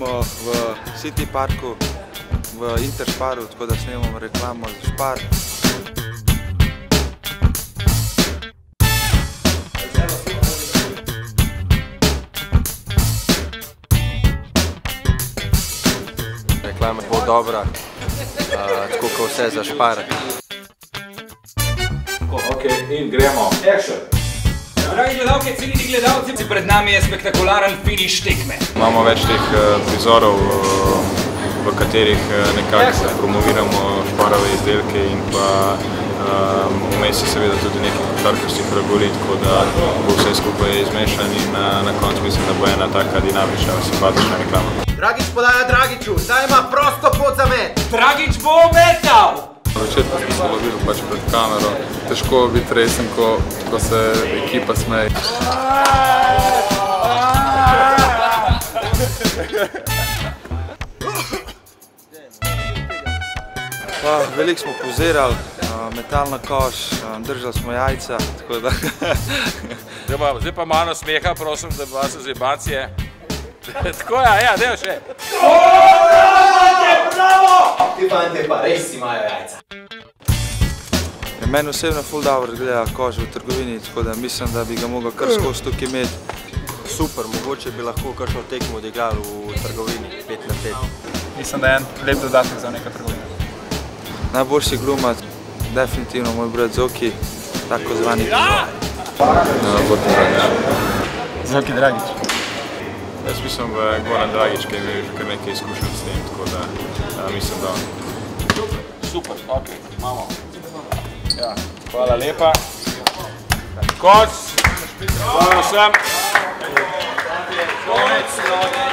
smo v City Parku, v Intersparu, tako da snemamo reklamo za Spar. Reklama bo dobra, tako kot vse za Spar. Ok, in gremo. Action! Dragi gledalke, cenjeni gledalci, pred nami je spektakularen finiš tekme. Imamo več teh prizorov, v katerih nekako promoviramo Šparove izdelke in pa vmes je seveda tudi nekaj košarkarskih vragolij, tako da bo vse skupaj izmešan in na koncu mislim, da bo ena taka dinamična, simpatična reklama. Dragič podaja Dragiču, zdaj ima prosto pot za met. Dragič bo metal! Na začetku smo se lovili pač pred kamero. Težko biti resen, ko se ekipa smeji. Veliko smo pozirali, metali na koš, držali smo jajca, tako da... Zdaj pa malo smeha, prosim, da vas zebancije. Tako ja, dejmo še. Bravo! Ti fante pa res imajo jajca. Meni osebno ful dobro izgleda koš v trgovini, tako da mislim, da bi ga mogel kar skozi tukaj imeti. Super, mogoče bi lahko kakšno tekmo odigrali v trgovini 5 na 5. Mislim, da je en lep dodatek za neka trgovina. Najboljši glumac, definitivno moj brat Zoki, tako zvani Zoki Dragič. Zoki Dragič. Jaz mislim, da je Goran Dragič, ki je imel že kar nekaj izkušenj s tem, tako da mislim, da on. Super, ok, imamo. Ja, hvala lepa. Konc! Hvala vsem! Konec!